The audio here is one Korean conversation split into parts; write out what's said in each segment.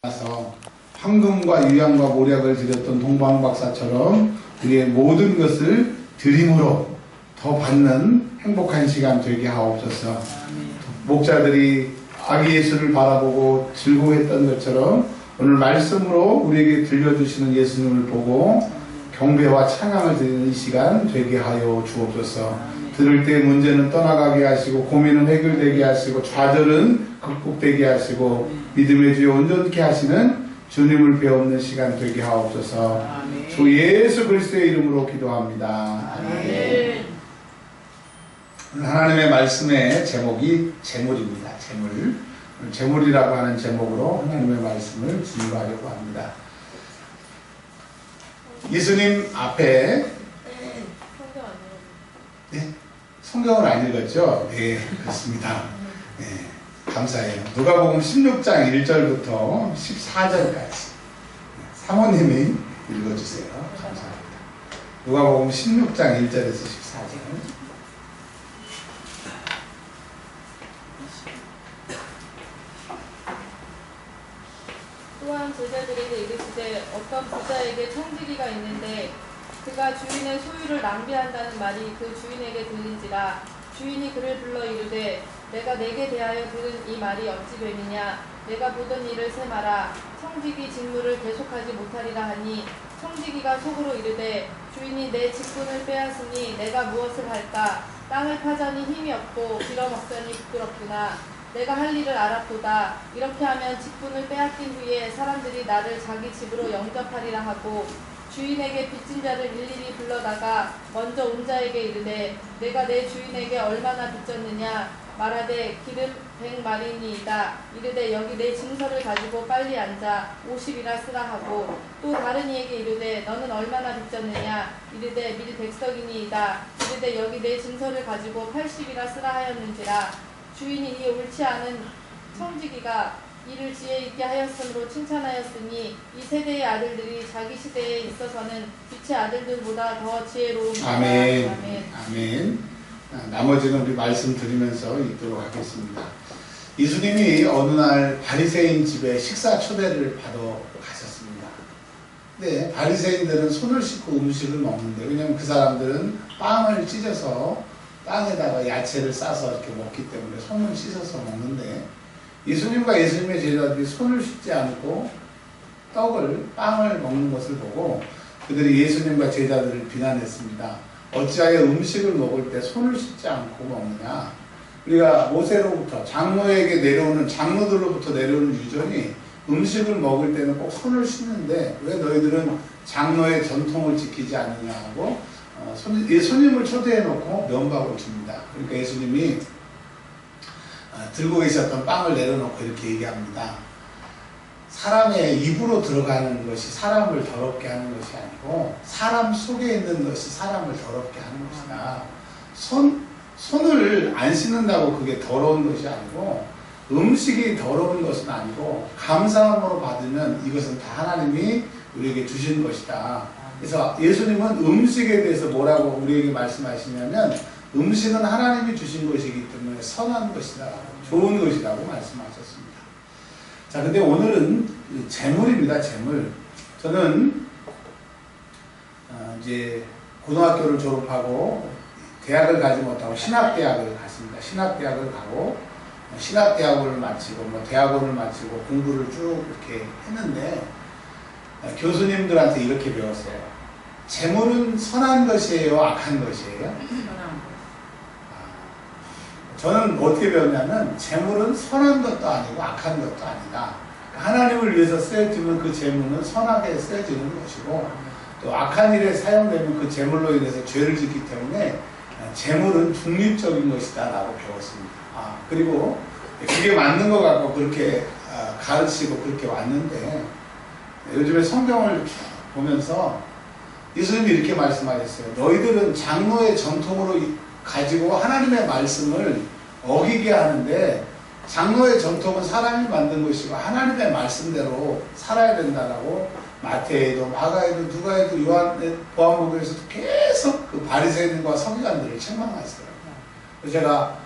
서 황금과 유향과 모략을 드렸던 동방 박사처럼 우리의 모든 것을 드림으로 더 받는 행복한 시간 되게 하옵소서. 목자들이 아기 예수를 바라보고 즐거워했던 것처럼 오늘 말씀으로 우리에게 들려주시는 예수님을 보고 경배와 찬양을 드리는 이 시간 되게 하여 주옵소서. 들을 때 문제는 떠나가게 하시고 고민은 해결되게 하시고 좌절은 극복되게 하시고 믿음의 주에 온전케 하시는 주님을 배우는 시간 되게 하옵소서. 아멘. 주 예수 그리스도의 이름으로 기도합니다. 아멘. 하나님의 말씀의 제목이 재물입니다. 재물. 재물이라고 하는 제목으로 하나님의 말씀을 진행하려고 합니다. 예수님 앞에 네? 성경을 안 읽었죠? 네, 그렇습니다. 네, 감사해요. 누가복음 16장 1절부터 14절까지 사모님이 읽어주세요. 감사합니다. 누가복음 16장 1절에서 14절. 또한 제자들에게 이르시되 어떤 부자에게 청지기가 있는데 그가 주인의 소유를 낭비한다는 말이 그 주인에게 들린지라. 주인이 그를 불러 이르되 내가 내게 대하여 들은 이 말이 어찌 됨이냐. 내가 보던 일을 세마라. 청지기 직무를 계속하지 못하리라 하니 청지기가 속으로 이르되 주인이 내 직분을 빼앗으니 내가 무엇을 할까. 땅을 파자니 힘이 없고 빌어먹자니 부끄럽구나. 내가 할 일을 알았도다. 이렇게 하면 직분을 빼앗긴 후에 사람들이 나를 자기 집으로 영접하리라 하고 주인에게 빚진 자를 일일이 불러다가 먼저 온 자에게 이르되 내가 내 주인에게 얼마나 빚졌느냐. 말하되 기름 100마리니이다. 이르되 여기 내 증서를 가지고 빨리 앉아 50이나 쓰라 하고 또 다른 이에게 이르되 너는 얼마나 빚졌느냐. 이르되 밀 100석이니이다. 이르되 여기 내 증서를 가지고 80이나 쓰라 하였는지라. 주인이 이 옳지 않은 청지기가 이를 지혜 있게 하였으므로 칭찬하였으니 이 세대의 아들들이 자기 시대에 있어서는 빛의 아들들보다 더 지혜로움이다. 아멘. 아멘. 아멘. 나머지는 우리 말씀 드리면서 읽도록 하겠습니다. 예수님이 어느 날 바리새인 집에 식사 초대를 받아 가셨습니다. 근데 바리새인들은 손을 씻고 음식을 먹는데, 왜냐하면 그 사람들은 빵을 찢어서 땅에다가 야채를 싸서 이렇게 먹기 때문에 손을 씻어서 먹는데, 예수님과 예수님의 제자들이 손을 씻지 않고 빵을 먹는 것을 보고 그들이 예수님과 제자들을 비난했습니다. 어찌하여 음식을 먹을 때 손을 씻지 않고 먹느냐. 우리가 모세로부터 장로들로부터 내려오는 유전이 음식을 먹을 때는 꼭 손을 씻는데 왜 너희들은 장로의 전통을 지키지 않느냐 하고 예수님을 초대해 놓고 면박을 줍니다. 그러니까 예수님이 들고 계셨던 빵을 내려놓고 이렇게 얘기합니다. 사람의 입으로 들어가는 것이 사람을 더럽게 하는 것이 아니고 사람 속에 있는 것이 사람을 더럽게 하는 것이다. 손을 안 씻는다고 그게 더러운 것이 아니고 음식이 더러운 것은 아니고 감사함으로 받으면 이것은 다 하나님이 우리에게 주신 것이다. 그래서 예수님은 음식에 대해서 뭐라고 우리에게 말씀하시냐면 음식은 하나님이 주신 것이기 때문에 선한 것이다, 좋은 것이라고 말씀하셨습니다. 자, 근데 오늘은 재물입니다. 재물. 저는 이제 고등학교를 졸업하고 대학을 가지 못하고 신학대학을 갔습니다. 신학대학을 가고 신학대학을 마치고 대학원을 마치고 공부를 쭉 이렇게 했는데 교수님들한테 이렇게 배웠어요. 재물은 선한 것이에요, 악한 것이에요? 저는 어떻게 배웠냐면 재물은 선한 것도 아니고 악한 것도 아니다. 하나님을 위해서 쓰여지면 그 재물은 선하게 쓰여지는 것이고 또 악한 일에 사용되면 그 재물로 인해서 죄를 짓기 때문에 재물은 중립적인 것이다 라고 배웠습니다. 그리고 그게 맞는 것 같고 그렇게 가르치고 그렇게 왔는데 요즘에 성경을 보면서 예수님이 이렇게 말씀하셨어요. 너희들은 장로의 전통으로 가지고 하나님의 말씀을 어기게 하는데 장로의 전통은 사람이 만든 것이고 하나님의 말씀대로 살아야 된다라고 마태에도 마가에도 누가에도 요한복음에서도 계속 그 바리새인과 서기관들을 책망하시더라고요. 그래서 제가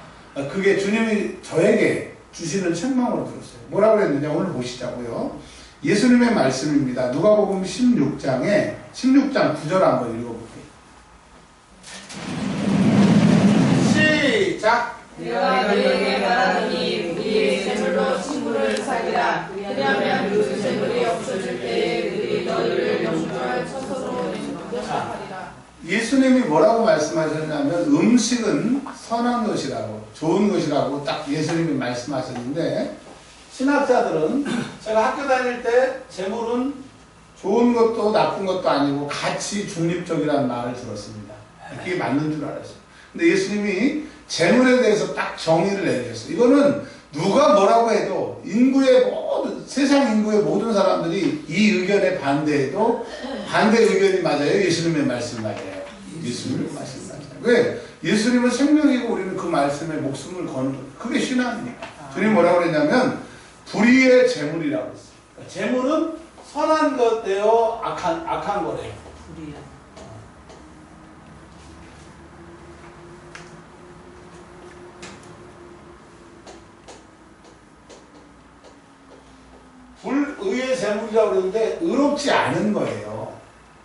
그게 주님이 저에게 주시는 책망으로 들었어요. 뭐라고 그랬느냐 오늘 보시자고요. 예수님의 말씀입니다. 누가복음 16장 9절 한번 읽어볼게요. 시작! 내가 너희에게 말하노니 우리의 재물로 친구를 사귀라. 그리하면 그 재물이 없어질 때에 그들이 너희를 영주할 처소로 인도하리라. 예수님이 뭐라고 말씀하셨냐면 음식은 선한 것이라고, 좋은 것이라고 딱 예수님이 말씀하셨는데, 신학자들은 제가 학교 다닐 때 재물은 좋은 것도 나쁜 것도 아니고 같이 중립적이라는 말을 들었습니다. 그게 맞는 줄 알았어요. 근데 예수님이 재물에 대해서 딱 정의를 내주셨어요. 이거는 누가 뭐라고 해도 세상 인구의 모든 사람들이 이 의견에 반대해도 반대 의견이 맞아요? 예수님의 말씀 맞아요? 예수님의 말씀 맞아요. 왜? 예수님은 생명이고 우리는 그 말씀에 목숨을 거는, 그게 신앙이니까. 주님 뭐라고 그랬냐면 불의의 재물이라고 했어요. 그러니까 재물은 선한 것대요, 악한 거래요. 불의의 재물이라고 그러는데 의롭지 않은 거예요.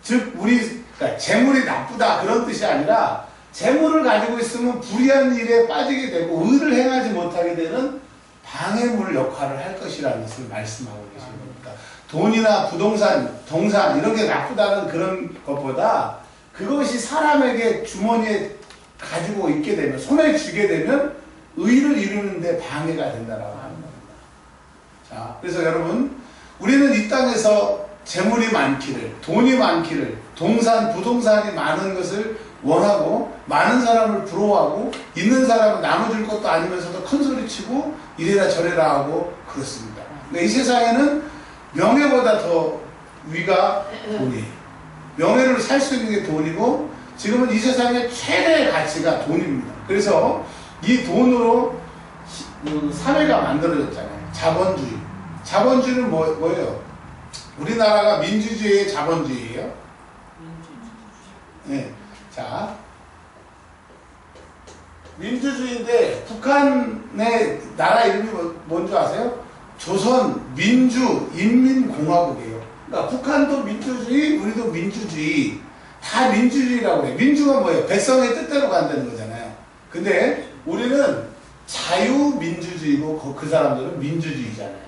즉 그러니까 재물이 나쁘다 그런 뜻이 아니라 재물을 가지고 있으면 불의한 일에 빠지게 되고 의를 행하지 못하게 되는 방해물 역할을 할 것이라는 것을 말씀하고 계신 겁니다. 돈이나 부동산, 동산 이런 게 나쁘다는 그런 것보다 그것이 사람에게 주머니에 가지고 있게 되면, 손에 쥐게 되면 의를 이루는데 방해가 된다라고 하는 겁니다. 자, 그래서 여러분, 우리는 이 땅에서 재물이 많기를, 돈이 많기를, 동산, 부동산이 많은 것을 원하고, 많은 사람을 부러워하고, 있는 사람은 나눠줄 것도 아니면서도 큰 소리 치고, 이래라 저래라 하고, 그렇습니다. 그러니까 이 세상에는 명예보다 더 위가 돈이에요. 명예를 살 수 있는 게 돈이고, 지금은 이 세상의 최대의 가치가 돈입니다. 그래서 이 돈으로 사회가 만들어졌잖아요. 자본주의. 자본주의는 뭐예요? 우리나라가 민주주의의 자본주의예요? 네. 자, 민주주의인데 북한의 나라 이름이 뭔지 아세요? 조선 민주인민공화국이에요. 그러니까 북한도 민주주의, 우리도 민주주의. 다 민주주의라고 해요. 민주가 뭐예요? 백성의 뜻대로 간다는 거잖아요. 근데 우리는 자유민주주의고 그 사람들은 민주주의잖아요.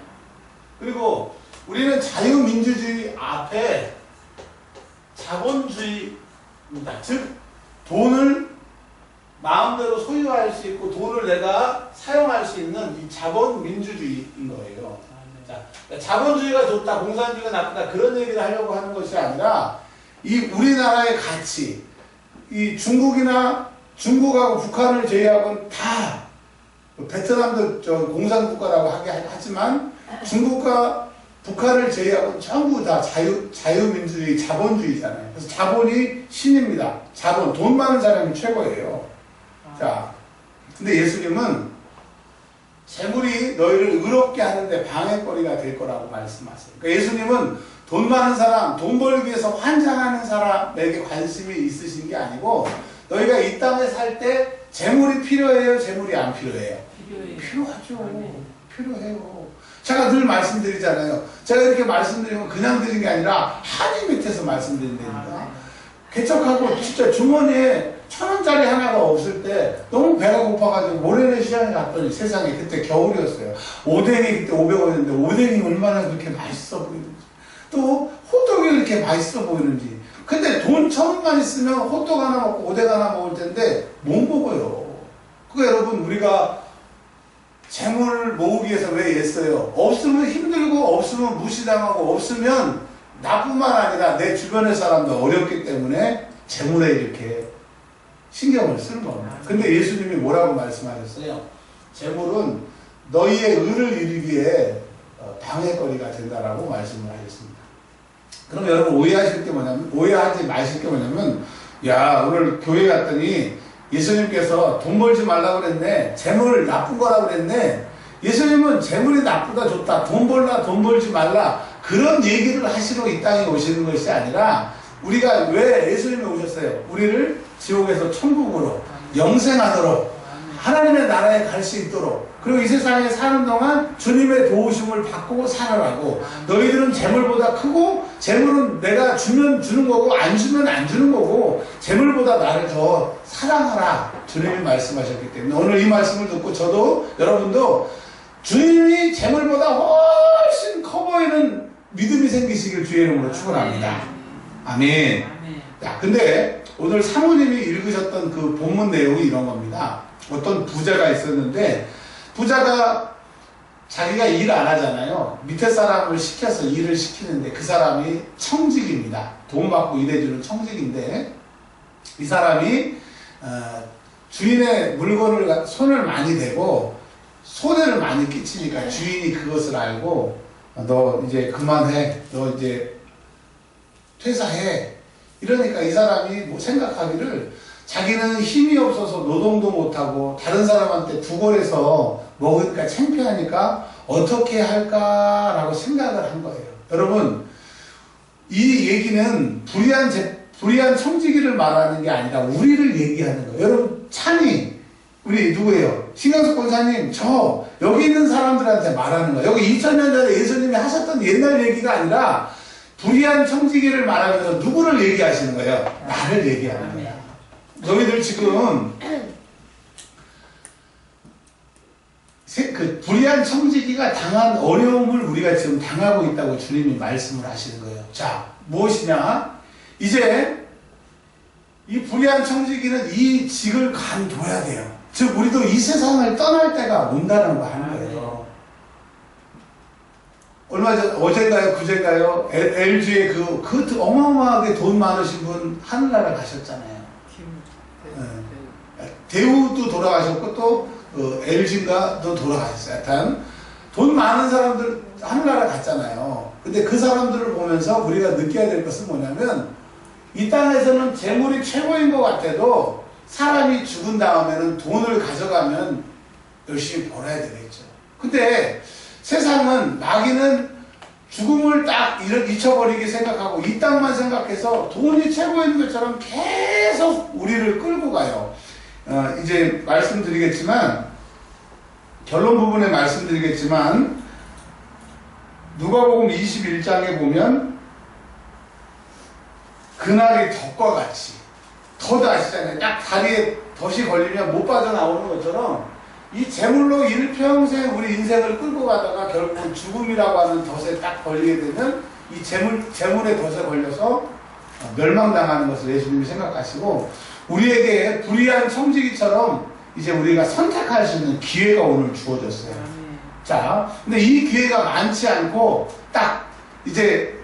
그리고 우리는 자유민주주의 앞에 자본주의입니다. 즉 돈을 마음대로 소유할 수 있고 돈을 내가 사용할 수 있는 이 자본민주주의인 거예요. 자, 자본주의가 좋다, 공산주의가 나쁘다 그런 얘기를 하려고 하는 것이 아니라 이 우리나라의 가치, 이 중국하고 북한을 제외하고는 다 베트남도 공산국가라고 하지만 중국과 북한을 제외하고 전부 다 자유민주주의, 자본주의잖아요. 그래서 자본이 신입니다. 자본, 돈 많은 사람이 최고예요. 자, 근데 예수님은 재물이 너희를 의롭게 하는데 방해거리가 될 거라고 말씀하세요. 그러니까 예수님은 돈 많은 사람, 돈 벌기 위해서 환장하는 사람에게 관심이 있으신 게 아니고 너희가 이 땅에 살 때 재물이 필요해요? 재물이 안 필요해요? 필요하죠. 필요해요. 제가 늘 말씀드리잖아요. 제가 이렇게 말씀드리면 그냥 드린 게 아니라 한이 밑에서 말씀드린다니까. 개척하고 진짜 주머니에 1,000원짜리 하나가 없을 때 너무 배가 고파가지고 모래내 시장에 갔더니 세상에 그때 겨울이었어요. 오뎅이 그때 500원이었는데 오뎅이 얼마나 그렇게 맛있어 보이는지, 또 호떡이 그렇게 맛있어 보이는지. 근데 돈 1,000원만 있으면 호떡 하나 먹고 오뎅 하나 먹을 텐데 못 먹어요. 그러니까 여러분, 우리가 재물 모으기 위해서 왜 애써요? 없으면 힘들고 없으면 무시당하고 없으면 나뿐만 아니라 내 주변의 사람도 어렵기 때문에 재물에 이렇게 신경을 쓰는 겁니다. 근데 예수님이 뭐라고 말씀하셨어요? 재물은 너희의 의를 이루기에 방해거리가 된다라고 말씀을 하셨습니다. 그럼 여러분 오해하지 마실 게 뭐냐면, 야, 오늘 교회 갔더니 예수님께서 돈 벌지 말라고 그랬네, 재물 나쁜 거라고 그랬네, 예수님은 재물이 나쁘다 좋다, 돈 벌라 돈 벌지 말라 그런 얘기를 하시러 이 땅에 오시는 것이 아니라, 우리가 왜 예수님이 오셨어요? 우리를 지옥에서 천국으로 영생하도록, 하나님의 나라에 갈 수 있도록, 그리고 이 세상에 사는 동안 주님의 도우심을 받고 살아라고. 너희들은 재물보다 크고 재물은 내가 주면 주는 거고 안 주면 안 주는 거고 재물보다 나를 더 사랑하라. 주님이 말씀하셨기 때문에 오늘 이 말씀을 듣고 저도 여러분도 주님이 재물보다 훨씬 커 보이는 믿음이 생기시길 주의 이름으로 축원합니다. 아멘. 자, 근데 오늘 사모님이 읽으셨던 그 본문 내용이 이런 겁니다. 어떤 부자가 있었는데 부자가 자기가 일 안 하잖아요. 밑에 사람을 시켜서 일을 시키는데 그 사람이 청직입니다. 돈 받고 일해주는 청직인데 이 사람이 주인의 물건을 손을 많이 대고 손해를 많이 끼치니까 주인이 그것을 알고 너 이제 그만해. 너 이제 퇴사해. 이러니까 이 사람이 뭐 생각하기를 자기는 힘이 없어서 노동도 못하고 다른 사람한테 부걸해서 먹으니까 창피하니까 어떻게 할까라고 생각을 한 거예요. 여러분 이 얘기는 불의한 청지기를 말하는 게 아니라 우리를 얘기하는 거예요. 여러분 찬이 우리 누구예요? 신경석 권사님 저 여기 있는 사람들한테 말하는 거예요. 여기 2000년 전에 예수님이 하셨던 옛날 얘기가 아니라 불의한 청지기를 말하면서 누구를 얘기하시는 거예요? 나를 얘기하는 거예요. 너희들 지금 그 불의한 청지기가 당한 어려움을 우리가 지금 당하고 있다고 주님이 말씀을 하시는 거예요. 자, 무엇이냐? 이제 이 불의한 청지기는 이 직을 간둬야 돼요. 즉 우리도 이 세상을 떠날 때가 온다는 거 하는 거예요. 얼마 전 어젠가요 그젠가요 LG에 그 어마어마하게 돈 많으신 분 하늘나라 가셨잖아요. 대우도 돌아가셨고 또 LG인가도 돌아가셨어요. 하여튼 돈 많은 사람들 하늘나라 갔잖아요. 근데 그 사람들을 보면서 우리가 느껴야 될 것은 뭐냐면 이 땅에서는 재물이 최고인 것 같아도 사람이 죽은 다음에는 돈을 가져가면 열심히 벌어야 되겠죠. 근데 세상은 마귀는 죽음을 딱 잊혀버리게 생각하고 이 땅만 생각해서 돈이 최고인 것처럼 계속 우리를 끌고 가요. 이제 말씀드리겠지만 결론 부분에 말씀드리겠지만 누가복음 21장에 보면 그날이 덫과 같이 덫 아시잖아요. 딱 다리에 덫이 걸리면 못 빠져나오는 것처럼 이 재물로 일평생 우리 인생을 끌고 가다가 결국은 죽음이라고 하는 덫에 딱 걸리게 되면 이 재물의 덫에 걸려서 멸망당하는 것을 예수님이 생각하시고 우리에게 불의한 청지기처럼 이제 우리가 선택할 수 있는 기회가 오늘 주어졌어요. 자, 근데 이 기회가 많지 않고 딱 이제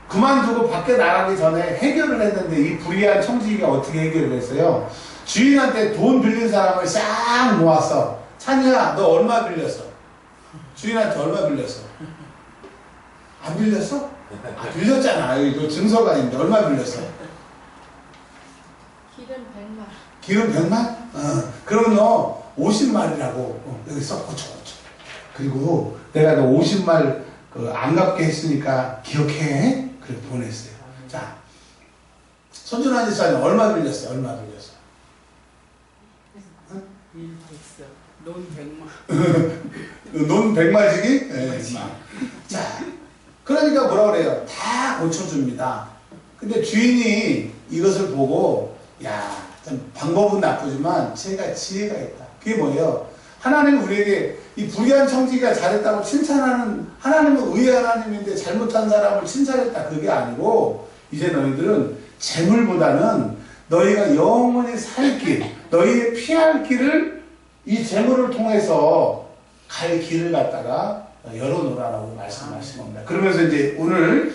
그만두고 밖에 나가기 전에 해결을 했는데 이 불의한 청지기가 어떻게 해결을 했어요? 주인한테 돈 빌린 사람을 싹 모았어. 찬이야, 너 얼마 빌렸어? 주인한테 얼마 빌렸어? 안 빌렸어? 아, 빌렸잖아. 여기 너 증서가 있는데 얼마 빌렸어? 기름 100만. 기름 100만? 그러면 너 50마리라고 여기 써 고쳐. 그리고 내가 너 50말 안 갚게 했으니까 기억해? 그렇게 보냈어요. 자, 손준환 집사님 얼마 빌렸어요? 얼마 빌렸어? 논 100만. 논 100마지기? 네, 자, 그러니까 뭐라 그래요? 다 고쳐줍니다. 근데 주인이 이것을 보고, 야, 좀 방법은 나쁘지만 지혜가 있다. 그게 뭐예요? 하나님은 우리에게 이 불의한 청지기가 잘했다고 칭찬하는, 하나님은 의의 하나님인데 잘못한 사람을 칭찬했다. 그게 아니고, 이제 너희들은 재물보다는 너희가 영원히 살 길, 너희의 피할 길을 이 재물을 통해서 갈 길을 갖다가 열어놓으라고 말씀하신 겁니다. 그러면서 이제 오늘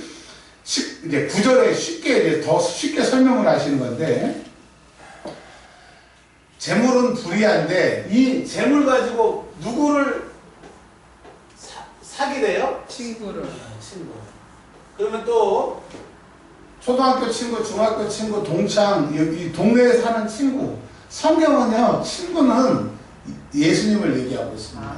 이제 9절에 이제 더 쉽게 설명을 하시는 건데, 재물은 불의한데 이 재물 가지고 누구를 사귀래요? 친구를. 친구. 그러면 또 초등학교 친구, 중학교 친구, 동창, 이 동네에 사는 친구. 성경은요, 친구는 예수님을 얘기하고 있습니다.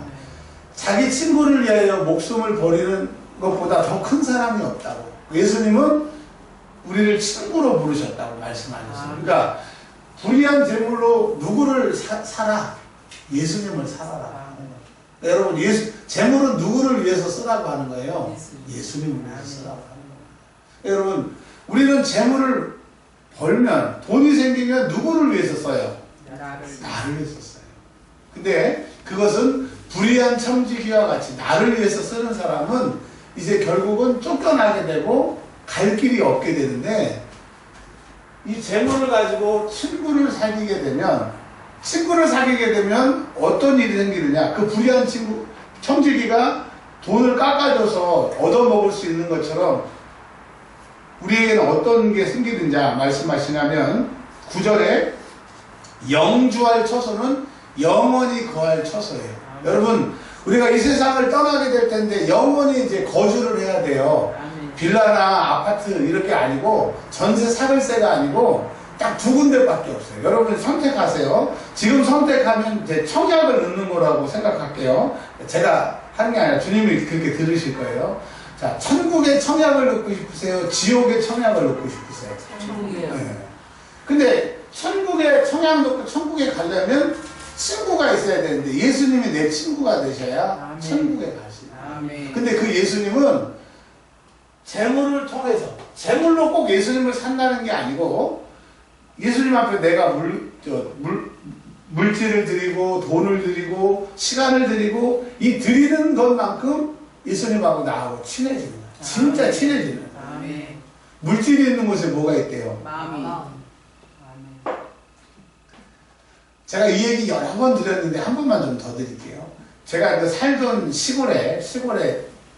자기 친구를 위하여 목숨을 버리는 것보다 더 큰 사람이 없다고. 예수님은 우리를 친구로 부르셨다고 말씀하셨어요. 그러니까 불의한 재물로 누구를 사라? 예수님을 살아라. 여러분, 재물은 누구를 위해서 쓰라고 하는 거예요? 예수님을 위해서 아멘. 쓰라고 하는 거예요. 여러분, 우리는 재물을 벌면, 돈이 생기면 누구를 위해서 써요? 나를 위해서 써요. 근데 그것은 불의한 청지기와 같이 나를 위해서 쓰는 사람은 이제 결국은 쫓겨나게 되고 갈 길이 없게 되는데, 이 재물을 가지고 친구를 사귀게 되면 어떤 일이 생기느냐? 그 불의한 청지기가 돈을 깎아줘서 얻어먹을 수 있는 것처럼 우리에게는 어떤 게 생기는지 말씀하시냐면 9절에 영주할 처소는 영원히 거할 처소예요. 여러분, 우리가 이 세상을 떠나게 될 텐데 영원히 이제 거주를 해야 돼요. 빌라나 아파트 이렇게 아니고 전세 사글세가 아니고 딱 두 군데밖에 없어요. 여러분 선택하세요. 지금 선택하면 이제 청약을 넣는 거라고 생각할게요. 제가 하는 게 아니라 주님이 그렇게 들으실 거예요. 자, 천국의 청약을 넣고 싶으세요? 지옥의 청약을 넣고 싶으세요? 천국이요. 네. 근데 천국에 청약 넣고 천국에 가려면 친구가 있어야 되는데 예수님이 내 친구가 되셔야 아멘. 천국에 가시죠. 아멘. 근데 그 예수님은 재물을 통해서, 재물로 꼭 예수님을 산다는 게 아니고 예수님 앞에 내가 물질을 드리고 돈을 드리고 시간을 드리고 이 드리는 것만큼 예수님하고 나하고 친해지는 거예요. 진짜 친해지는 거예요. 아멘. 물질이 있는 곳에 뭐가 있대요? 마음이. 아멘. 제가 이 얘기 여러 번 드렸는데 한 번만 좀 더 드릴게요. 제가 그 살던 시골에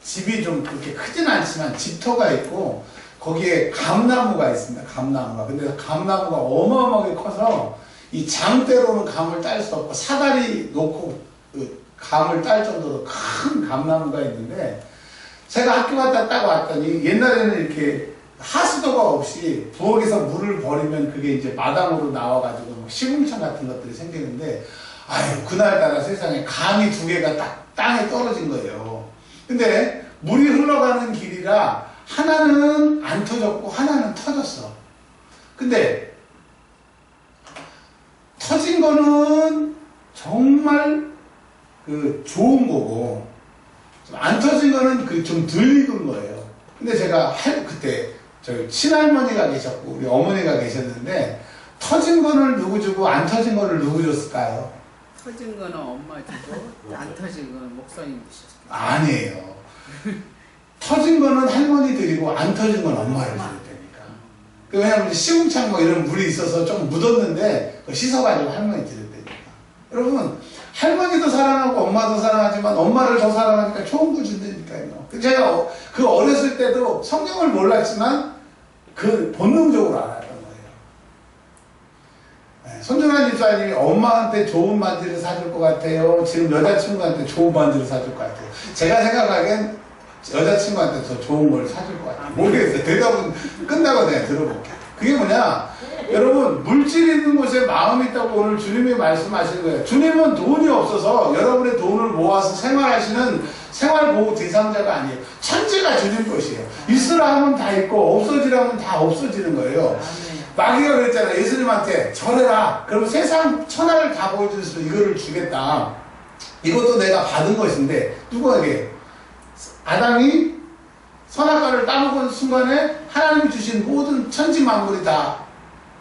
집이 좀 그렇게 크진 않지만 집터가 있고 거기에 감나무가 있습니다. 감나무가. 근데 감나무가 어마어마하게 커서 이 장대로는 감을 딸 수 없고 사다리 놓고 그 감을 딸 정도로 큰 감나무가 있는데 제가 학교 갔다 딱 왔더니 옛날에는 이렇게 하수도가 없이 부엌에서 물을 버리면 그게 이제 마당으로 나와가지고 뭐 시궁창 같은 것들이 생기는데 아유 그날따라 세상에 감이 두 개가 딱 땅에 떨어진 거예요. 근데 물이 흘러가는 길이라 하나는 안 터졌고 하나는 터졌어. 근데 터진 거는 정말 그 좋은 거고 안 터진 거는 그 좀 덜 익은 거예요. 근데 제가 그때 저희 친할머니가 계셨고 우리 어머니가 계셨는데 터진 거를 누구 주고 안 터진 거를 누구 줬을까요? 터진 거는 엄마 주고 안 터진 거는 목사님 주셨어요. 아니에요. 터진 거는 할머니 드리고 안 터진 건 엄마를 드릴 테니까. 왜냐하면 시궁창 뭐 이런 물이 있어서 좀 묻었는데 씻어가지고 할머니 드릴 테니까. 여러분 할머니도 사랑하고 엄마도 사랑하지만 엄마를 더 사랑하니까 좋은 거 준다니까요. 제가 그 어렸을 때도 성경을 몰랐지만 그 본능적으로 알았던 거예요. 네, 손준환 집사님이 엄마한테 좋은 반지를 사줄 것 같아요. 지금 여자친구한테 좋은 반지를 사줄 것 같아요. 제가 생각하기엔 여자친구한테 더 좋은 걸 사줄 것 같아요. 모르겠어요. 대답은 끝나고 내가 들어볼게요. 그게 뭐냐? 여러분 물질이 있는 곳에 마음이 있다고 오늘 주님이 말씀하시는 거예요. 주님은 돈이 없어서 여러분의 돈을 모아서 생활하시는 생활보호 대상자가 아니에요. 천지가 주님 것이에요. 있으라 하면 다 있고 없어지라 하면 다 없어지는 거예요. 마귀가 그랬잖아요. 예수님한테 절해라. 그러면 세상 천하를 다 보여줘서 이거를 주겠다. 이것도 내가 받은 것인데 누구에게? 아담이 선악과를 따먹은 순간에 하나님이 주신 모든 천지 만물이 다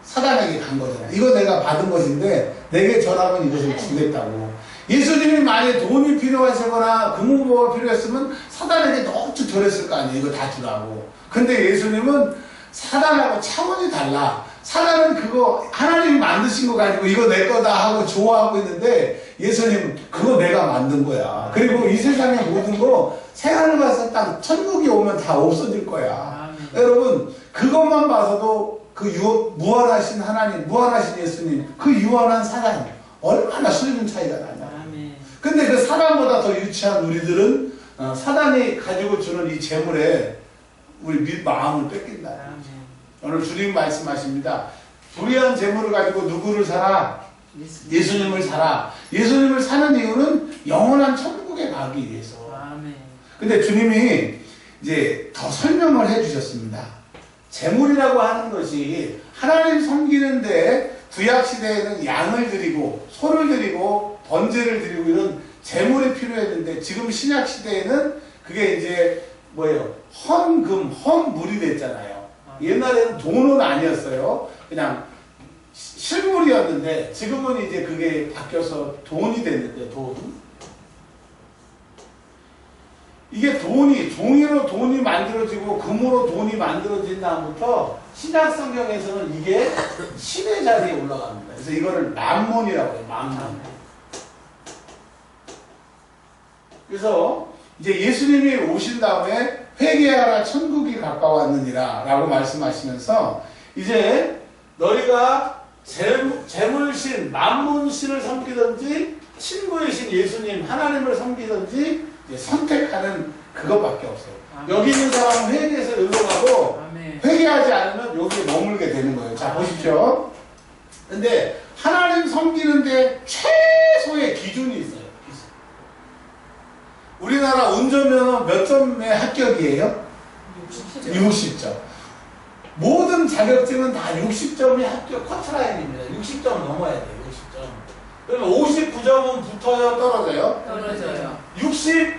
사단에게 간 거잖아요. 이거 내가 받은 것인데 내게 절하면 이것을 주겠다고. 예수님이 만약에 돈이 필요하시거나 금은보가 필요했으면 사단에게 넉넉 절했을 거 아니에요. 이거 다 주라고. 근데 예수님은 사단하고 차원이 달라. 사단은 그거 하나님이 만드신 거 가지고 이거 내 거다 하고 좋아하고 있는데 예수님 그거 내가 만든 거야. 그리고 이 세상의 모든 거 새하늘 가서 딱 천국이 오면 다 없어질 거야. 여러분 그것만 봐서도 그 무한하신 하나님, 무한하신 예수님, 그 유한한 사단 얼마나 수준 차이가 나냐. 근데 그 사단보다 더 유치한 우리들은 사단이 가지고 주는 이 재물에 우리 마음을 뺏긴다. 오늘 주님 말씀하십니다. 불의한 재물을 가지고 누구를 사라? 예수님을 사라. 예수님을 사는 이유는 영원한 천국에 가기 위해서. 근데 주님이 이제 더 설명을 해 주셨습니다. 재물이라고 하는 것이 하나님 섬기는데 구약 시대에는 양을 드리고 소를 드리고 번제를 드리고 이런 재물이 필요했는데 지금 신약 시대에는 그게 이제 뭐예요? 헌금, 헌물이 됐잖아요. 옛날에는 돈은 아니었어요. 그냥 실물이었는데 지금은 이제 그게 바뀌어서 돈이 됐는데 돈. 이게 돈이 종이로 돈이 만들어지고 금으로 돈이 만들어진 다음부터 신약 성경에서는 이게 신의 자리에 올라갑니다. 그래서 이거를 만몬이라고 해요. 만몬. 그래서 이제 예수님이 오신 다음에 회개하라 천국이 가까웠느니라 라고 말씀하시면서 이제 너희가 재물신, 만문신을 섬기든지 친구의 신 예수님 하나님을 섬기든지 이제 선택하는 그것밖에 없어요. 여기 있는 사람은 회개해서 여기로 가고 회개하지 않으면 여기에 머물게 되는 거예요. 자 보십시오. 근데 하나님 섬기는데 최소의 기준이 있어요. 우리나라 운전면허 몇 점의 합격이에요? 60점. 모든 자격증은 다 60점이 합격 커트라인입니다. 60점 넘어야 돼요. 60점. 그러면 59점은 붙어요? 떨어져요? 떨어져요. 60점?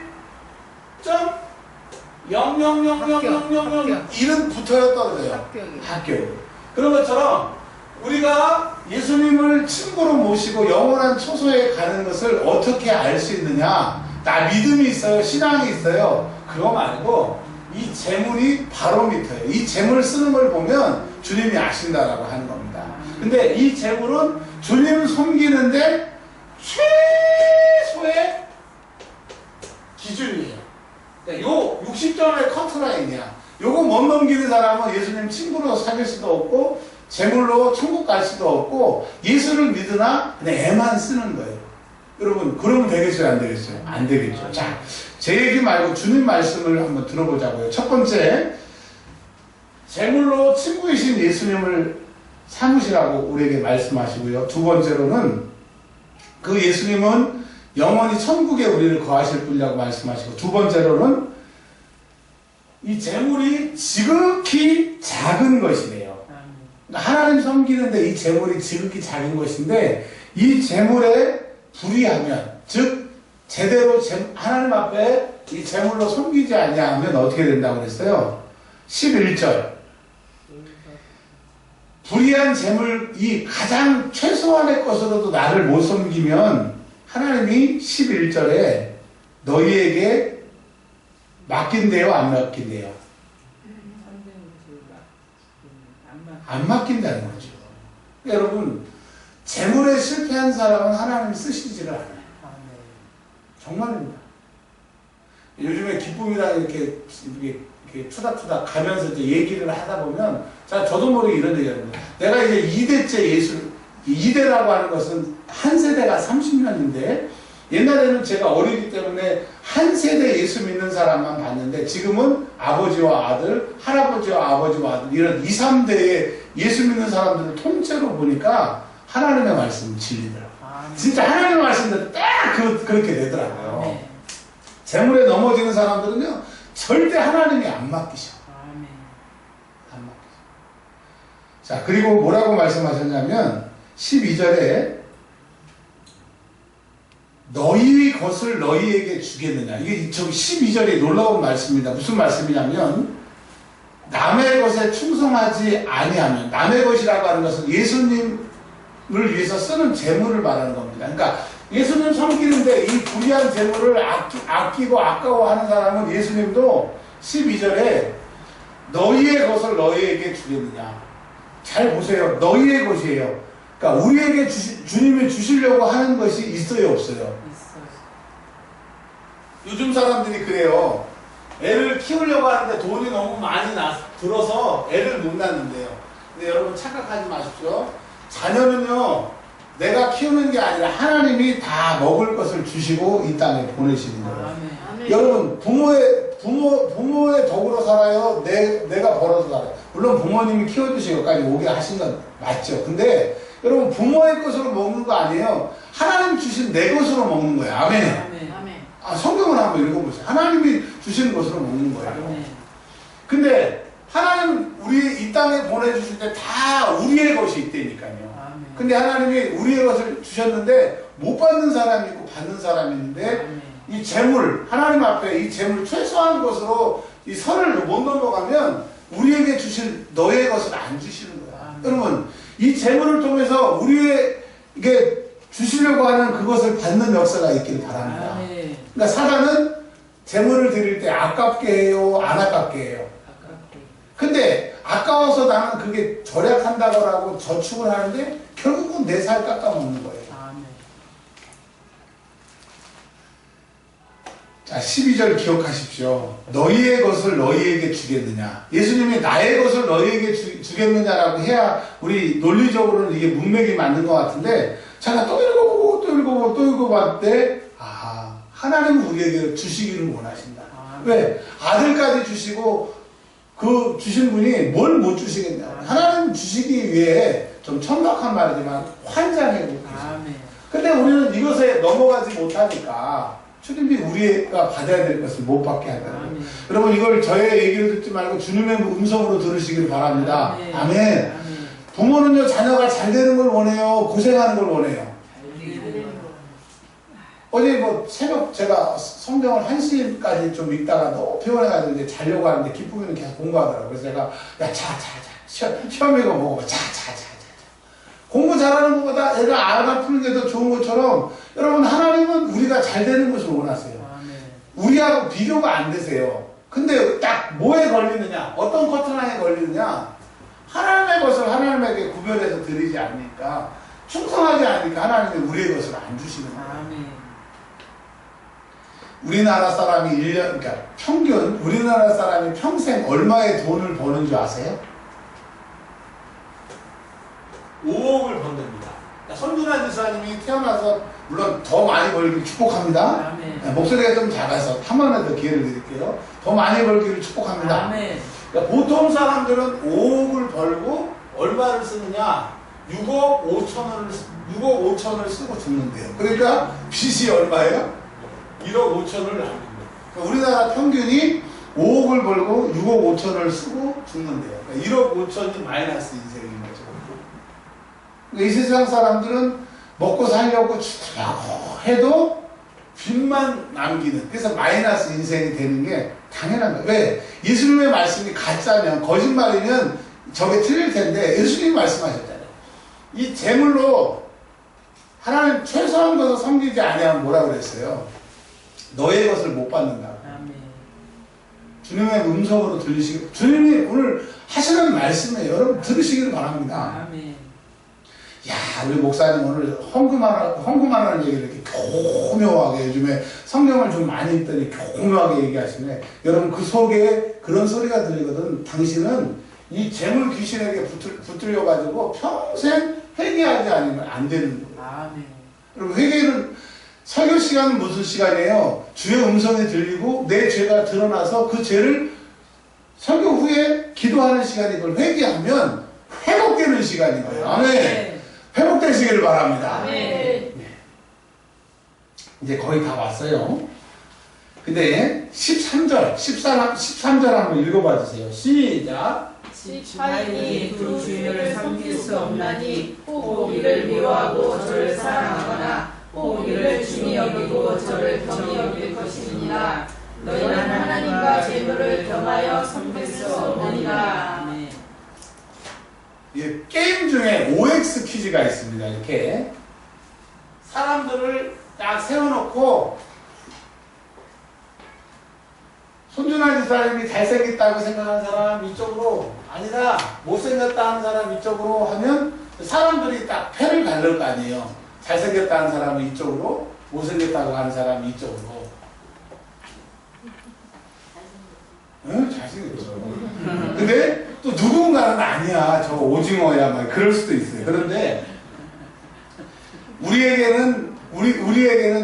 0000000 1은 붙어요? 떨어져요? 합격. 그런 것처럼 우리가 예수님을 친구로 모시고 영원한 초소에 가는 것을 어떻게 알 수 있느냐? 나 믿음이 있어요? 신앙이 있어요? 그거 말고 이 재물이 바로미터예요. 이 재물을 쓰는 걸 보면 주님이 아신다라고 하는 겁니다. 근데 이 재물은 주님 섬기는데 최소의 기준이에요. 그러니까 요 60점의 커트라인이야. 요거 못 넘기는 사람은 예수님 친구로 사귈 수도 없고 재물로 천국 갈 수도 없고 예수를 믿으나 그냥 애만 쓰는 거예요. 여러분 그러면 되겠어요? 안 되겠어요? 안 되겠죠. 자, 제 얘기 말고 주님 말씀을 한번 들어보자고요. 첫 번째, 재물로 친구이신 예수님을 삼으시라고 우리에게 말씀하시고요. 두 번째로는 그 예수님은 영원히 천국에 우리를 거하실 분이라고 말씀하시고, 두 번째로는 이 재물이 지극히 작은 것이래요. 그러니까 하나님 섬기는데 이 재물이 지극히 작은 것인데 이 재물에 불의하면, 즉 제대로 하나님 앞에 이 재물로 섬기지 아니하면 어떻게 된다고 그랬어요? 11절. 불의한 재물이 가장 최소한의 것으로도 나를 못 섬기면 하나님이 11절에 너희에게 맡긴대요? 안 맡긴대요? 안 맡긴다는 거죠. 여러분, 재물에 실패한 사람은 하나님 쓰시지를 않아요. 정말입니다. 요즘에 기쁨이랑 이렇게 투닥투닥 가면서 이제 얘기를 하다 보면, 자, 저도 모르게 이런 얘기 합니다. 내가 이제 2대째 예수, 2대라고 하는 것은 한 세대가 30년인데, 옛날에는 제가 어리기 때문에 한 세대 예수 믿는 사람만 봤는데, 지금은 아버지와 아들, 할아버지와 아버지와 아들, 이런 2, 3대의 예수 믿는 사람들을 통째로 보니까 하나님의 말씀은 진리더라고요. 진짜 하나님의 말씀대로 딱 그렇게 되더라고요. 재물에 넘어지는 사람들은요, 절대 하나님이 안 맡기셔. 안 맡기셔. 자, 그리고 뭐라고 말씀하셨냐면, 12절에 너희 것을 너희에게 주겠느냐. 이게 저기 12절에 놀라운 말씀입니다. 무슨 말씀이냐면, 남의 것에 충성하지 아니하면, 남의 것이라고 하는 것은 예수님을 위해서 쓰는 재물을 말하는 겁니다. 그러니까 예수님 섬기는데 이 불의한 재물을 아끼고 아까워하는 사람은 예수님도 12절에 너희의 것을 너희에게 주겠느냐. 잘 보세요. 너희의 것이에요. 그러니까 우리에게 주님이 주시려고 하는 것이 있어요, 없어요? 요즘 사람들이 그래요. 애를 키우려고 하는데 돈이 너무 많이 들어서 애를 못 낳는데요. 근데 여러분 착각하지 마십시오. 자녀는요, 내가 키우는 게 아니라 하나님이 다 먹을 것을 주시고 이 땅에 보내시는 거예요. 아멘. 여러분, 부모의 덕으로 살아요? 내가 벌어서 살아요? 물론 부모님이 키워주신 것까지 오게 하신 건 맞죠. 근데 여러분, 부모의 것으로 먹는 거 아니에요. 하나님 주신 내 것으로 먹는 거예요. 아멘. 아멘. 아, 성경을 한번 읽어보세요. 하나님이 주신 것으로 먹는 거예요. 아멘. 근데 하나님 우리 이 땅에 보내주실 때 다 우리의 것이 있다니까요. 근데 하나님이 우리의 것을 주셨는데 못 받는 사람이 있고 받는 사람이 있는데 이 재물, 하나님 앞에 이 재물 최소한 것으로 이 선을 못 넘어가면 우리에게 주실 너의 것을 안 주시는 거야. 여러분, 이 재물을 통해서 우리에게 주시려고 하는 그것을 받는 역사가 있길 바랍니다. 그러니까 사단은 재물을 드릴 때 아깝게 해요, 안 아깝게 해요? 근데 아까워서 나는 그게 절약한다고 저축을 하는데 결국은 내 살 깎아먹는 거예요. 자, 12절 기억하십시오. 너희의 것을 너희에게 주겠느냐. 예수님이 나의 것을 너희에게 주겠느냐라고 해야 우리 논리적으로는 이게 문맥이 맞는 것 같은데, 제가 또 읽어보고 또 읽어보고 또 읽어봤을 때 하나님은 우리에게 주시기를 원하신다. 왜? 아들까지 주시고 그 주신 분이 뭘 못 주시겠냐. 하나님 주시기 위해 좀 천박한 말이지만 환장해 보고 근데 우리는 이것에 넘어가지 못하니까 주님이 우리가 받아야 될 것을 못 받게 하더라고요. 여러분, 이걸 저의 얘기를 듣지 말고 주님의 음성으로 들으시길 바랍니다. 아멘. 부모는요, 자녀가 잘 되는 걸 원해요, 고생하는 걸 원해요? 어제 새벽 제가 성경을 1시까지 좀 읽다가 너무 피곤해가지고 이제 자려고 하는데 기쁨이는 계속 공부하더라고요. 그래서 제가, 야, 시험이가 뭐고, 공부 잘하는 것보다 애가 알아 푸는 게 더 좋은 것처럼, 여러분, 하나님은 우리가 잘 되는 것을 원하세요. 우리하고 비교가 안 되세요. 근데 딱 뭐에 걸리느냐, 어떤 커튼라인에 걸리느냐, 하나님의 것을 하나님에게 구별해서 드리지 않으니까, 충성하지 않으니까 하나님이 우리의 것을 안 주시는 거예요. 우리나라 사람이 1년, 그러니까 평균 우리나라 사람이 평생 얼마의 돈을 버는 줄 아세요? 5억을 번답니다. 손준환 지사님이 태어나서 물론 더 많이 벌기를 축복합니다. 네, 목소리가 좀 작아서 한 번에 더 기회를 드릴게요. 더 많이 벌기를 축복합니다. 그러니까 보통 사람들은 5억을 벌고 얼마를 쓰느냐? 6억 5천을 쓰고 죽는데요. 그러니까 빚이 얼마예요? 1억 5천을 남깁니다. 그러니까 우리나라 평균이 5억을 벌고 6억 5천을 쓰고 죽는데요. 그러니까 1억 5천이 마이너스 인생인 거죠. 그러니까 이 세상 사람들은 먹고 살려고 죽으려고 해도 빚만 남기는, 그래서 마이너스 인생이 되는 게 당연한 거예요. 왜? 예수님의 말씀이 가짜면, 거짓말이면 저게 틀릴 텐데 예수님이 말씀하셨잖아요. 이 재물로 하나님 최소한 것을 섬기지 아니하면 뭐라 그랬어요? 너의 것을 못 받는다고. 주님의 음성으로 들리시길, 주님이 오늘 하시는 말씀에 여러분 들으시기를 바랍니다. 야, 우리 목사님 오늘 헌금하라는 얘기를 이렇게 교묘하게, 요즘에 성경을 좀 많이 읽더니 교묘하게 얘기하시네. 여러분, 그 속에 그런 소리가 들리거든. 당신은 이 재물 귀신에게 붙들려가지고 평생 회개하지 않으면 안 되는 거예요. 여러분, 회개는, 설교 시간은 무슨 시간이에요? 주의 음성이 들리고 내 죄가 드러나서 그 죄를 설교 후에 기도하는 시간이, 그걸 회개하면 회복되는 시간인 거예요. 아멘. 회복되시기를 바랍니다. 네. 이제 거의 다 왔어요. 근데 13절 한번 읽어봐 주세요. 시작. 지파인이 두 주인을 섬길 수 없나니 혹 이를 미워하고 저를 사랑하거나 혹 이를 중히 여기고 저를 경히 여길 것이니라. 너희는 하나님과 재물을 겸하여 섬길 수 없느니라. 예, 게임 중에 OX 퀴즈가 있습니다. 이렇게 사람들을 딱 세워놓고, 손준환 지사님이 잘생겼다고 생각하는 사람 이쪽으로, 아니다 못생겼다 하는 사람 이쪽으로 하면 사람들이 딱 패를 갈릴 거 아니에요. 잘생겼다 하는 사람은 이쪽으로, 못생겼다고 하는 사람은 이쪽으로. 응? 잘생겼죠. 근데 또 누군가는 아니야, 저 오징어야, 막 그럴 수도 있어요. 그런데 우리에게는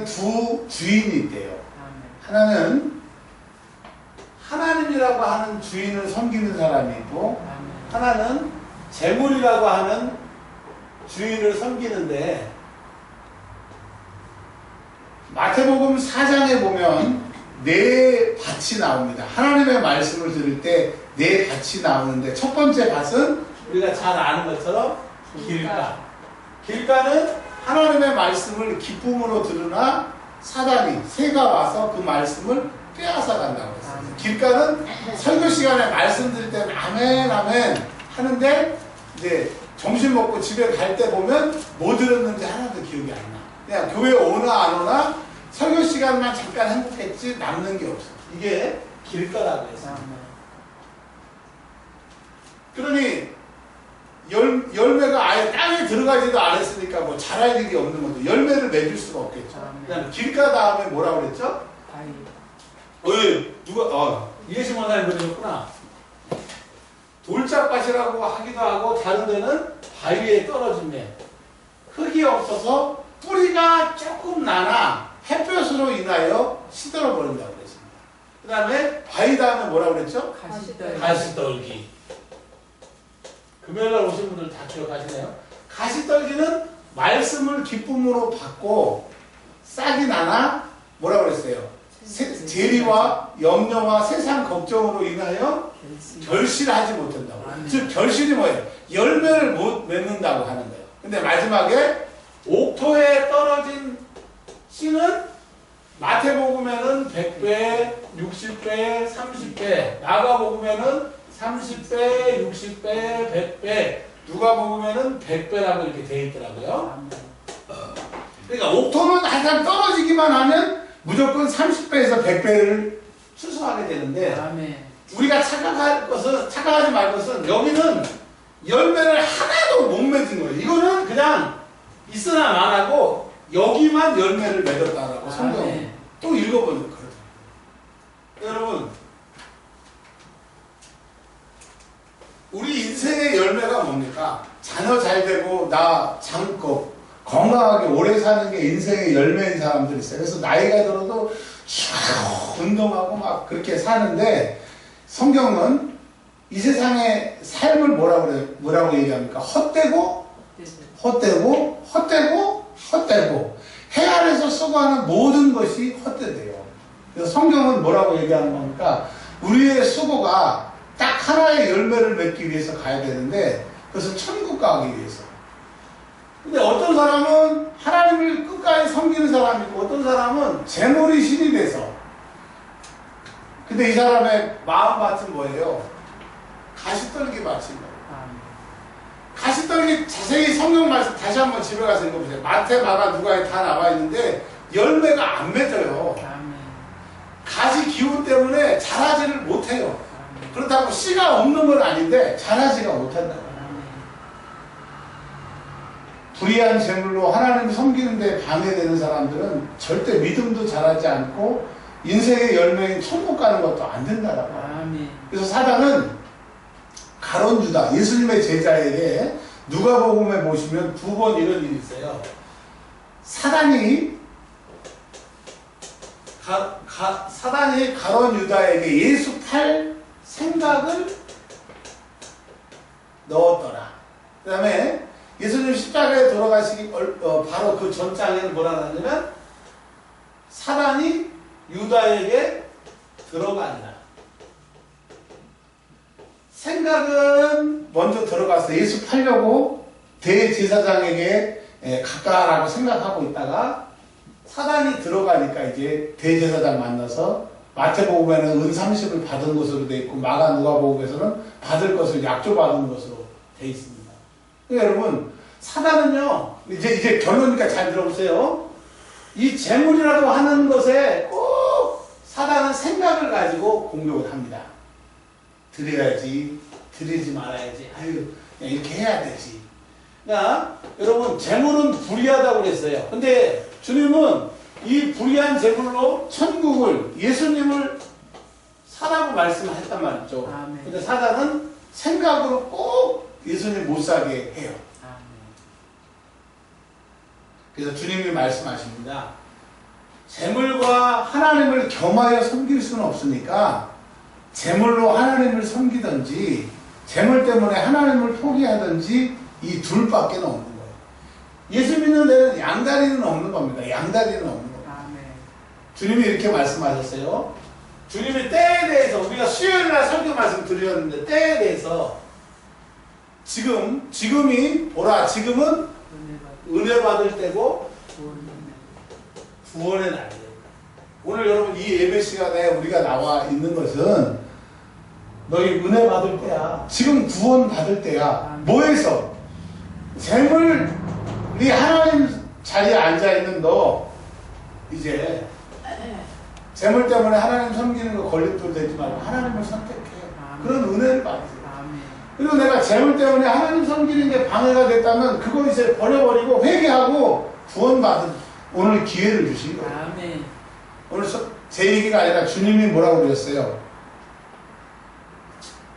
두 주인이 있대요. 하나는 하나님이라고 하는 주인을 섬기는 사람이 있고, 하나는 재물이라고 하는 주인을 섬기는데, 마태복음 4장에 보면 네 밭이 나옵니다. 하나님의 말씀을 들을 때 네 밭이 나오는데, 첫 번째 밭은 우리가 잘 아는 것처럼 길가. 길가는 하나님의 말씀을 기쁨으로 들으나 사단이 새가 와서 그 말씀을 빼앗아 간다고 했어요. 길가는 설교 시간에 말씀 드릴 때는 아멘 아멘 하는데 이제 점심 먹고 집에 갈 때 보면 뭐 들었는지 하나도 기억이 안 나. 그냥 교회 오나 안 오나 설교 시간만 잠깐 행복했지 남는 게 없어. 이게 길가라고 했어요. 그러니 열매가 아예 땅에 들어가지도 않았으니까 뭐 자랄 일이 없는 거죠. 열매를 맺을 수가 없겠죠. 그다음에 길가 다음에 뭐라고 그랬죠? 누가 이해심 원사님 그러셨구나. 돌짝밭이라고 하기도 하고 다른 데는 바위에 떨어지면 흙이 없어서 뿌리가 조금 나나 햇볕으로 인하여 시들어 버린다고 그랬습니다. 그 다음에 바위 다음에 뭐라고 그랬죠? 가시떨기. 금요일날 오신 분들 다 기억하시네요. 가시떨기는 말씀을 기쁨으로 받고 싹이 나나 뭐라고 그랬어요? 재리와 염려와 세상 걱정으로 인하여 결실하지 못한다고. 즉 결실이 뭐예요? 열매를 못 맺는다고 하는 거예요. 근데 마지막에 옥토에 떨어진 씨는 마태복음에는 100배, 60배, 30배, 마가복음에는 30배, 60배, 100배, 누가복음에는 100배라고 이렇게 되어 있더라고요. 그러니까 옥토는 항상 떨어지기만 하면 무조건 30배에서 100배를 추수하게 되는데 우리가 착각하지 말 것은 여기는 열매를 하나도 못 맺은 거예요. 이거는 그냥 있으나 마나고 여기만 열매를 맺었다라고 성경은 또 읽어보면 그렇다. 여러분 우리 인생의 열매가 뭡니까? 자녀 잘 되고 나 장껏 건강하게 오래 사는 게 인생의 열매인 사람들이 있어요. 그래서 나이가 들어도 쭉 운동하고 막 그렇게 사는데 성경은 이 세상의 삶을 뭐라고 얘기합니까? 헛되고 해 아래서 수고하는 모든 것이 헛되대요. 그래서 성경은 뭐라고 얘기하는 겁니까? 우리의 수고가 딱 하나의 열매를 맺기 위해서 가야 되는데 그것은 천국 가기 위해서. 근데 어떤 사람은 하나님을 끝까지 섬기는 사람이고 어떤 사람은 재물이 신이 돼서. 근데 이 사람의 마음밭은 뭐예요? 가시떨기 밭인 거예요. 가시떨기 자세히 성경 말씀 다시 한번 집에 가서 읽어보세요. 마태, 마가, 누가에 다 나와 있는데 열매가 안 맺어요. 가시 기운 때문에 자라지를 못해요. 그렇다고 씨가 없는 건 아닌데 자라지가 못한다고. 불의한 재물로 하나님을 섬기는 데 방해되는 사람들은 절대 믿음도 자라지 않고 인생의 열매인 천국 가는 것도 안 된다라고. 그래서 사단은 가론 유다, 예수님의 제자에게 누가복음에 보시면 2번 이런 일이 있어요. 사단이 가론 유다에게 예수 팔 생각을 넣었더라. 그 다음에 예수님 십자가에 돌아가시기 바로 그 전장에는 뭐라 하냐면 사단이 유다에게 들어간다. 생각은 먼저 들어가서 예수 팔려고 대제사장에게 가까라고 생각하고 있다가 사단이 들어가니까 이제 대제사장 만나서 마태복음에는 은 30을 받은 것으로 되어 있고 마가 누가복음에서는 받을 것을 약조받은 것으로 되어 있습니다. 그러니까 여러분 사단은요 이제 결론이니까 잘 들어보세요. 이 재물이라고 하는 것에 꼭 사단은 생각을 가지고 공격을 합니다. 드려야지, 드리지 말아야지, 아유 그냥 이렇게 해야 되지. 그러니까 여러분 재물은 불의하다고 그랬어요. 근데 주님은 이 불의한 재물로 천국을 예수님을 사라고 말씀을 했단 말이죠. 근데 사단은 생각으로 꼭 예수님 못 사게 해요. 그래서 주님이 말씀하십니다. 재물과 하나님을 겸하여 섬길 수는 없으니까 재물로 하나님을 섬기든지 재물 때문에 하나님을 포기하든지 이 둘밖에 없는 거예요. 예수 믿는 데는 양다리는 없는 겁니다. 양다리는 없는 겁니다. 주님이 이렇게 말씀하셨어요. 주님이 때에 대해서 우리가 수요일날 설교 말씀 드렸는데 때에 대해서 지금이 뭐라 지금은 은혜 받을 때고 구원의 날이에요. 오늘 여러분 이 예배 시간에 우리가 나와 있는 것은 너희 은혜 받을 때야. 지금 구원 받을 때야. 뭐해서? 재물이 하나님 자리에 앉아있는 너 이제 재물 때문에 하나님 섬기는 거 걸림돌 되지 말고 하나님을 선택해. 그런 은혜를 받으세요. 그리고 내가 재물 때문에 하나님 섬기는 게 방해가 됐다면 그거 이제 버려버리고 회개하고 구원받은 오늘 기회를 주신 거예요. 오늘 제 얘기가 아니라 주님이 뭐라고 그러셨어요?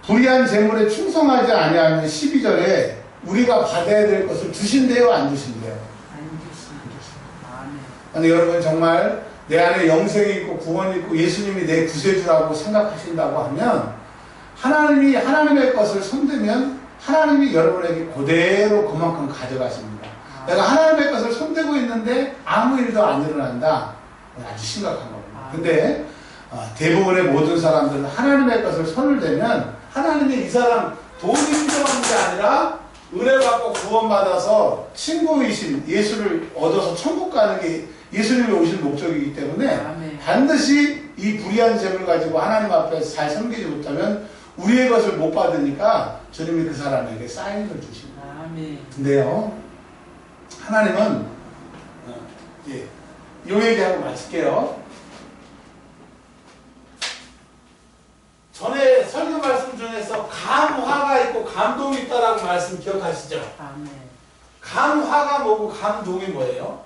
불의한 재물에 충성하지 아니하면 12절에 우리가 받아야 될 것을 주신대요, 안 주신대요? 안 주신대요. 아니 여러분 정말 내 안에 영생이 있고 구원이 있고 예수님이 내 구세주라고 생각하신다고 하면 하나님이 하나님의 것을 손대면 하나님이 여러분에게 그대로 그만큼 가져가십니다. 내가 하나님의 것을 손대고 있는데 아무 일도 안 일어난다. 아주 심각한 겁니다. 근데 대부분의 모든 사람들은 하나님의 것을 손을 대면 하나님이 이 사람 돈이 필요한 게 아니라 은혜 받고 구원받아서 친구이신 예수를 얻어서 천국 가는 게 예수님이 오신 목적이기 때문에 반드시 이 불의한 재물 가지고 하나님 앞에서 잘 섬기지 못하면 우리의 것을 못 받으니까 주님이 그 사람에게 사인을 주십니다. 근데요 하나님은 이 얘기하고 마칠게요. 전에 설교 말씀 중에서 감화가 있고 감동이 있다라고 말씀 기억하시죠? 감화가 뭐고 감동이 뭐예요?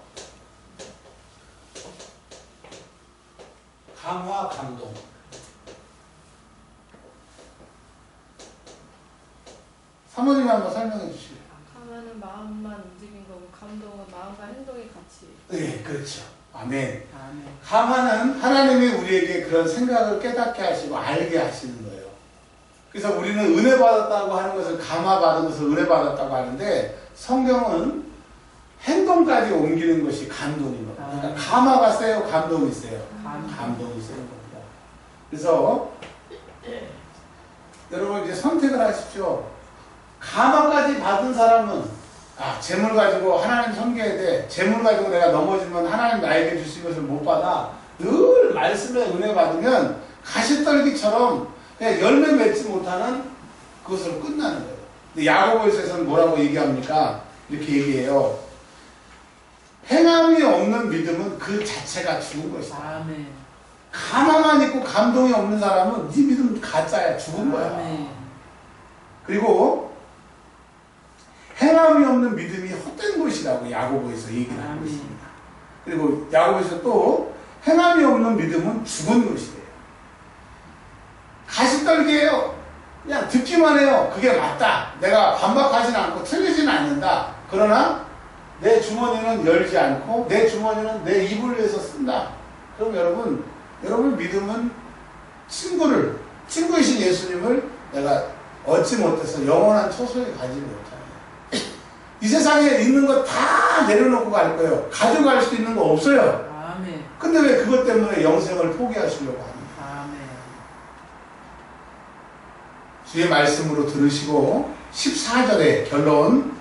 감화, 감동. 사모님이 한번 설명해 주시죠. 감화는 마음만 움직인 거고 감동은 마음과 행동이 같이. 네, 그렇죠. 아멘. 감화는 하나님이 우리에게 그런 생각을 깨닫게 하시고 알게 하시는 거예요. 그래서 우리는 은혜 받았다고 하는 것을 감화받은 것을 은혜 받았다고 하는데 성경은 행동까지 옮기는 것이 감동인 겁니다. 그러니까 감화가 세요, 감동이 세요. 감동이 세요 겁니다. 그래서 여러분 이제 선택을 하십시오. 감화까지 받은 사람은 재물 가지고 하나님 섬겨야 돼. 재물 가지고 내가 넘어지면 하나님 나에게 주신 것을 못 받아. 늘 말씀에 은혜 받으면 가시떨기처럼 그냥 열매 맺지 못하는 그것으로 끝나는 거예요. 근데 야고보서에서는 뭐라고 얘기합니까? 이렇게 얘기해요. 행함이 없는 믿음은 그 자체가 죽은 것이다. 감화만 있고 감동이 없는 사람은 네 믿음 가짜야. 죽은 거야. 그리고 행함이 없는 믿음이 헛된 것이라고 야고보에서 얘기를 하고 있습니다. 그리고 야고보에서 또 행함이 없는 믿음은 죽은 것이래요. 가시떨기예요. 그냥 듣기만 해요. 그게 맞다. 내가 반박하지는 않고 틀리지는 않는다. 그러나 내 주머니는 열지 않고 내 주머니는 내 입을 위해서 쓴다. 그럼 여러분 믿음은 친구이신 예수님을 내가 얻지 못해서 영원한 초소에 가지 못하네. 이 세상에 있는 거 다 내려놓고 갈 거예요. 가져갈 수 있는 거 없어요. 근데 왜 그것 때문에 영생을 포기하시려고 합니까? 주의 말씀으로 들으시고 14절의 결론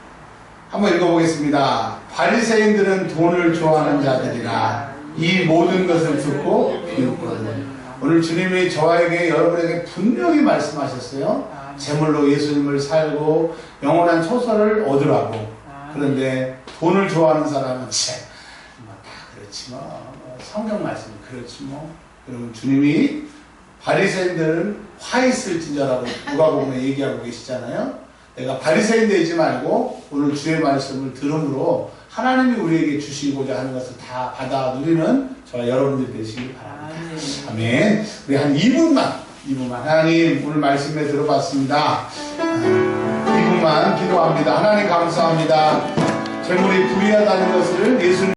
한번 읽어보겠습니다. 바리새인들은 돈을 좋아하는 자들이라 이 모든 것을 듣고 비웃거든. 오늘 주님이 저에게 여러분에게 분명히 말씀하셨어요. 재물로 예수님을 살고 영원한 초소를 얻으라고. 그런데 돈을 좋아하는 사람은 다 그렇지 뭐. 성경 말씀이 그렇지 뭐. 여러분 주님이 바리새인들은 화 있을지라고 누가복음에 얘기하고 계시잖아요. 내가 바리새인 되지 말고 오늘 주의 말씀을 들음으로 하나님이 우리에게 주시고자 하는 것을 다 받아 누리는 저와 여러분들 되시길 바랍니다. 아멘. 우리 한 2분만 하나님 오늘 말씀에 들어봤습니다. 2분만 기도합니다. 하나님 감사합니다. 재물이 불의하다는 것을 예수님